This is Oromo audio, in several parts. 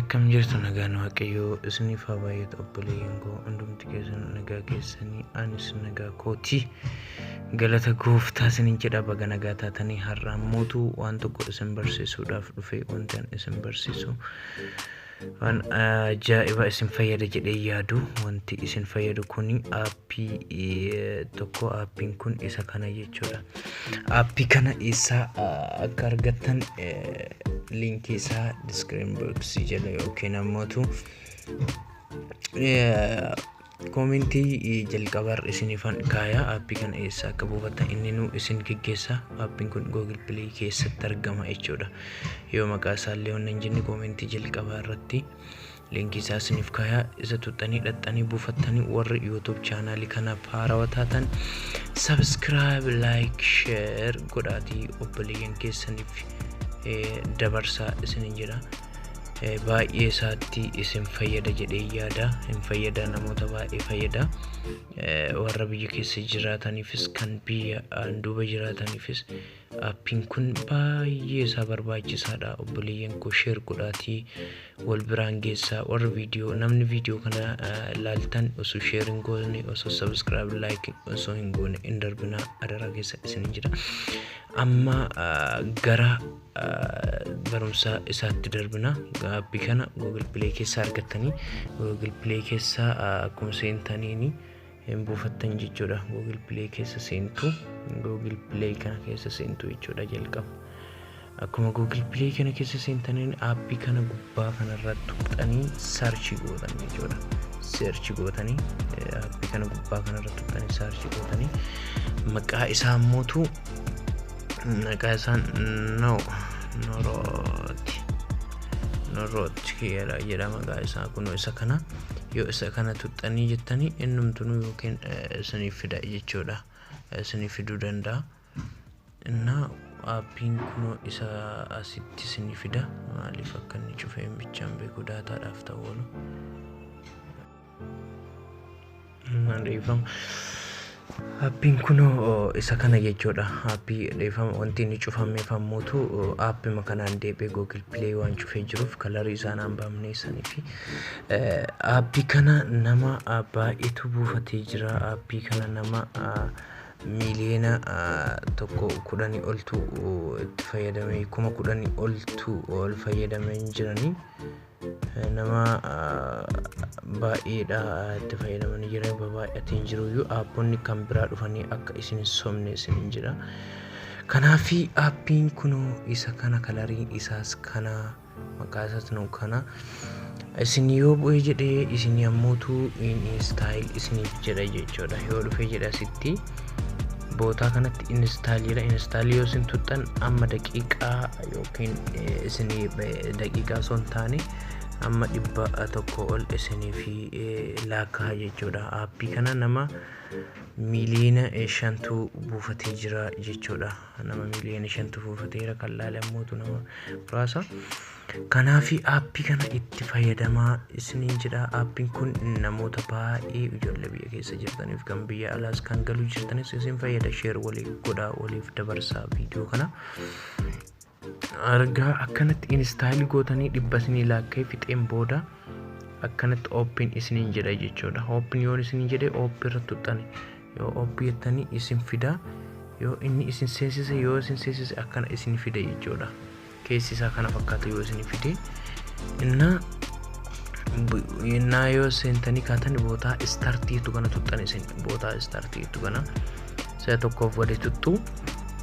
Kam jirtu nagaan waaqayyoo isiniif haa baay'atu obboleeyyan koo hundumti keessan nagaa keessanii anis nagaa kooti galata gooftaa isiniin jedha baga nagaa taatanii har'aan mootuu waan tokko isin barsiisuudhaaf dhufe wanti an isin barsiisu waan ajaa'iba isin fayyada jedhee yaadu wanti isin fayyadu kuni aappii tokko aappiin kun isa kana jechuudha. Aappii kana isa akka argattan link isa description box jala yookiin ammoo commentii jalqabar isinifan kaaya aappii kana isa akka buufattan inni nu isin geggeessa. Aappiin kun Google Play keessatti argama jechuudha. Yoo maqaa isaa Leon jenni commentii jalqaba irratti link isaa isinif kaaya isa tuttanii dhattanii buufattanii warri YouTube channel kana haarawaa taatan subscribe like share godhaatii obboleeyyan keessaniif dabarsaa isinin jira. Baay'ee isaatti isin fayyada jedhee yaada hin fayyada namoota baay'ee fayyada warra biyya keessa jiraataniifis kan biyya duuba jiraataniifis aappiin kun baay'ee isaa barbaachisaadha. Obboleeyyan koo share godhaatii wal biraan geessaa warra namni viidiyoo kana laaltan osoo share hin goone osoo subscribe like osoo hin goone hin darbinaa adaraa keessa isinin jira. Amma gara barumsa isaatti darbina. Aappii kana Google Play keessa argattanii Google Play keessa akkuma seentaniini hin buufattan jechuudha. Google Play keessa seentu Google Play kana keessa seentu jechuudha jalqaba. Akkuma Google Play kana keessa seentaniin aappii kana gubbaa kanarratti tuqxanii search gootan jechuudha. Search gootanii aappii kana gubbaa kanarratti tuqxanii search gootanii maqaa isaa mootu maqaa isaa Noroti jedha maqaa isaa kun isa kana yoo isa kana tuqxanii jettanii innumtuu yookiin isinif fida jechuudha. Isinif fiduu danda'a. Inna aappiin kun isa asitti isinif fida. Maaliif akka inni cufee bichaan beeku daataadhaaf ta'u aappiin kun isa kana jechuudha. Aappii dheeffama wanti inni cufameef ammoo aappii kanaan deebee Google Play waan cufee jiruuf kalarii isaan hambamne saniif aappii kana nama baay'eetu buufatee jira. Aappii kana nama miliyoona 10 oltu itti fayyadamee 10 oltu ol fayyadamee jiranii nama baay'eedha itti fayyadamanii jiran baay'ateen jiruyyuu aapponni kan biraa dhufanii akka isin somne isin jira. Kanaaf aappiin kun isa kana kalarii isaas kana maqaa isaas nu kana isin yoo bu'ee jedhee isin ammoo install isiniif jedha jechuudha. Yoo dhufee jedha sitti bootaa kanatti install yoo isin tuxxan amma daqiiqaa yookiin isin daqiiqaa son taane amma 100 ol isiniif laakkaa jechuudha. Aappii kana nama miliyoona 5tu buufatee jira jechuudha. Nama miliyoona 5tu buufateera kan laale ammoo nama muraasa. Kanaaf aappii kana itti fayyadamaa isiniin jedha. Aappiin kun namoota baay'ee ijoollee biyya keessa jirtaniif kan biyya alaas kan galuu jirtanis isin fayyada. Share waliif godhaa waliif dabarsaa viidiyoo kana. Argaa akkanatti install gootanii 100 laakkee fixeen booda akkanatti open isiniin jedha jechuudha. Open yoo isiniin jedhe open irratti tuqxani yoo open jettanii isin fida. Yoo inni isin seensise yoo isin seensise akkana isin fida jechuudha. Keessi isaa kana fakkaata yoo isin fide inna yoo seentanii kaatan bootaa startiitu kana tuqxan isin bootaa startiitu kana isa tokkoof wali tuttu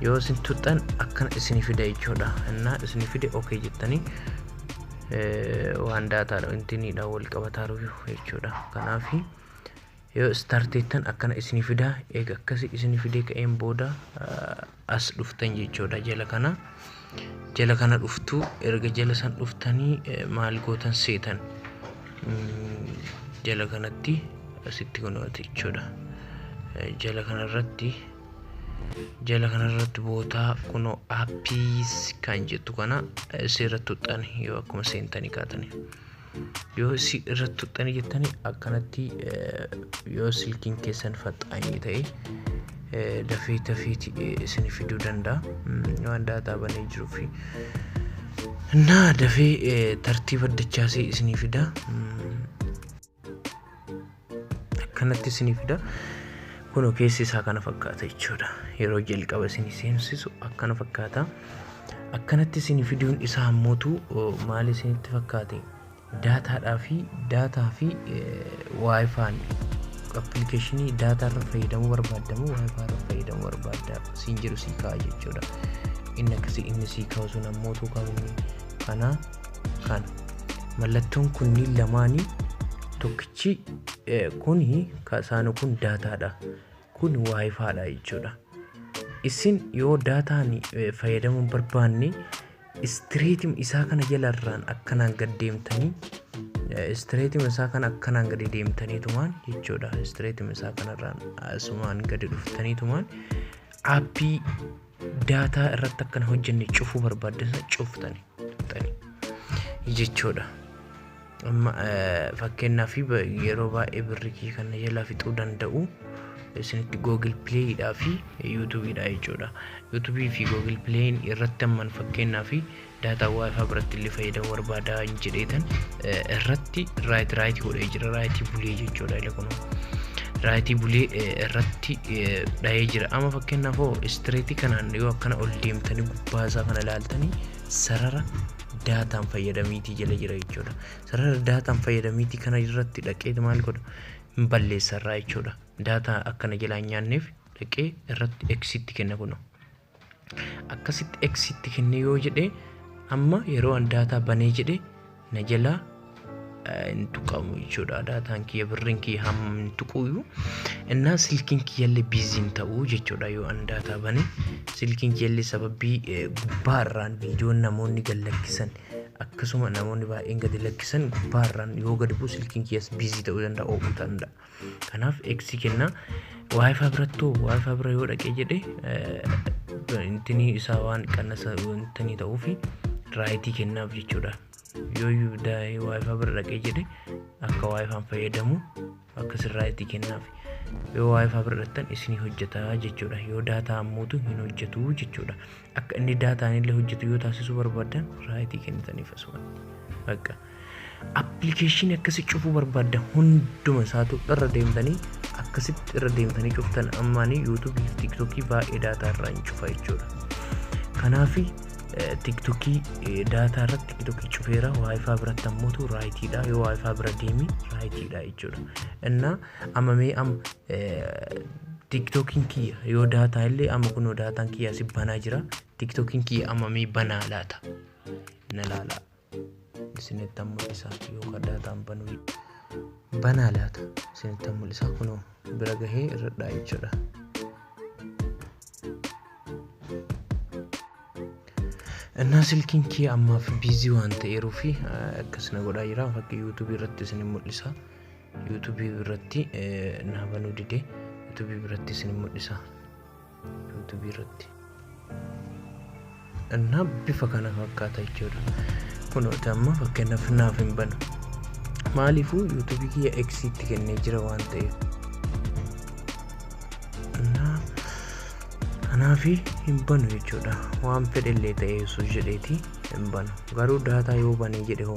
yoo isin tuxxan akkana isin fida jechuudha. Inna isin fide okay jettanii waan daataadha intiniidha wal qabataa jechuudha. Kanaaf yoo startiitan akkana isin fida. Eega akkasi isin fide ka'een booda as dhuftan jechuudha. Jala kana dhuftu erga jala san dhuftanii maal gootan seetan jala kanatti asitti kunooti jechuudha. Jala kanarratti bootaa kuno aappiis kan jettu kana irratti tuxxan yoo akkuma seentanii kaatanii yoo irratti tuxxanii jettanii akkanatti yoo silkiin keessan faxaanii ta'e dafee isin fiduu danda'a. Waan daataa banee jiruuf እና dafee tartiiba dachaasee isinii fida akkanatti isinii fida kunoo keessi isaa kana fakkaata jechuudha yeroo jalqaba isinii seensisu akkana fakkaata akkanatti isinii fiduun isaa ammootu maal isinitti fakkaate daataa fi wifi applicationii daataa irra fayyadamuu barbaadamu wifi irra fayyadamuu barbaadda siin jiru sii kaa jechuudha inni sii kaa'u sun ammootu kana mallattoon kunniin lamaanii tokkichi kuni kaasaanu kun daataadha kun wifi dha jechuudha isin yoo daataan fayyadamuu barbaanne streetim isaa kana jalarraan akkanaan gad deemtanii streetim isaa kana akkanaan gad deemtaniitumaan jechuudha streetim isaa kanarraan asumaan gad dhuftaniitumaan aappii daataa irratti akkana hojjenne cufuu barbaadan cuftanii jechuudha amma fakkeenyaaf yeroo baay'ee birrii kana jalaa fixuu danda'u isinitti Google Play dhaa fi YouTube dhaa jechuudha YouTube fi Google Play irratti amman fakkeenyaaf daataa wifi biratti illee fayyadamuu barbaadaa jedheetan irratti right godhee jira right bulee jechuudha ile kun right bulee irratti dhahee jira amma fakkeenyaaf street kanaan yoo akkana ol deemtanii gubbaa isaa kana ilaaltanii sarara daataan fayyadamiitii jala jira jechuudha sarara daataan fayyadamiitii kana irratti dhaqee maal godhu balleessarraa jechuudha daataa akkana jalaa nyaanneef dhaqee irratti exit kenna kuno akkasitti exit kenne yoo jedhe amma yeroo an daataa banee jedhe na jalaa intuqamu jechuudha daataan kiyya birriin kiyya hamma intuquyu እና ስልኪን ከየለ ቢዚን ta'u jechuudha yoo an daataa bane silkiin kiyya sababii gubbaarraan viidiyoo namoonni galakkisan akkasuma namoonni baay'een gad lakkisan gubbaarraan yoo gad bu'u silkiin kiyya bizii ta'uu danda'a oofuu danda'a kanaaf eksi kenna wifi bira yoo dhaqee jedhe intini isaa waan qannasa intini ta'uu fi raayitii kennaaf jechuudha yoo wifi bira dhaqee jedhe akka wifi fayyadamu akka sirraayitii kennaaf yoo wifi biratti isin hojjetaa jechuudha yoo daataa ammuutu hin hojjetu jechuudha akka inni daataan illee hojjetu yoo taasisuu barbaadan raayitii kennitaniif asuma bakka application akkasi cufuu barbaadan hunduma isaatu irra deemtanii akkasitti irra deemtanii cuftan ammaanii YouTube TikTok baay'ee daataa irraa hin cufa jechuudha kanaafi TikTok daataa irratti TikTok cufeera wifi biratti ammuutu raayitii dha yoo wifi bira deemi raayitii dha jechuudha እና amamee TikTokin kiyya yoo daataa illee amma kunoo daataan kiyya si banaa jira TikTokin kiyya amamee banaa laata na laala isinitti mul'isa yoo daataan banuu banaa laata isinitti mul'isa kunoo bira gahee irra dhaa jechuudha እና ስልኪን ኪ አማፍ ቢዚ ዋን ተኤሩፊ ከስነ ጎዳ ይራ ፈክ ዩቲዩብ ይረቲ ስን ሙልሳ ዩቲዩብ ይረቲ ናበኑ ዲዴ ዩቲዩብ ይረቲ ስን ሙልሳ ዩቲዩብ ይረቲ እና ቢፈካና ፈካታ ይችላል ኩኖ ደማ ፈከና ፍናፍን በነ ማሊፉ ዩቲዩብ ኪ ኤክሲት ከነ ጅራ ዋን ተኤ Kanaafi hin banu jechuudha waan fedhellee ta'ee osoo jedheeti hin banu garuu daataa yoo banee jedhe hoo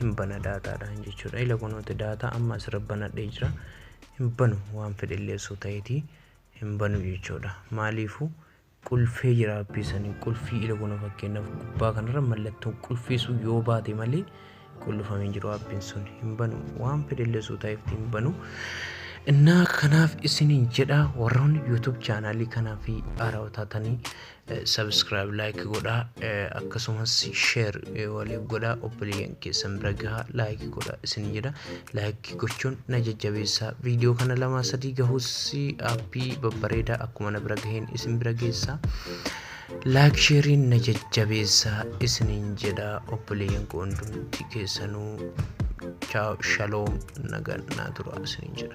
hin bana daataadhaan jechuudha ila kunooti daataa amma asirra banadhee jira hin banu waan fedhellee osoo ta'eeti hin banu jechuudha maaliifuu qulfee jira abbiisanii qulfii ila kunoo fakkeenyaaf gubbaa kanarra mallattoon qulfiisu yoo baate malee qullufamee jiru abbiin sun hin banu waan fedhellee osoo ta'eef hin banu እና ከናፍ እስኒን ጀዳ ወሮን ዩቲዩብ ቻናሊ ከናፊ አራውታታኒ ሰብስክራይብ ላይክ ጎዳ አከሱማስ ሼር ወሊ ጎዳ ኦፕሊየን ከሰም ብረጋ ላይክ ጎዳ እስኒ ጀዳ ላይክ ጎቹን ነጀጀቤሳ ቪዲዮ ከነ ለማሰዲ ገሁሲ አፒ በበሬዳ አኩማ ነብረገሄን እስም ብረጌሳ ላይክ ሼሪን ነጀጀቤሳ እስኒን ጀዳ ኦፕሊየን ቆንዱን ቲከሰኑ ቻው ሻሎም ነገና ቱራ እስኒን ጀዳ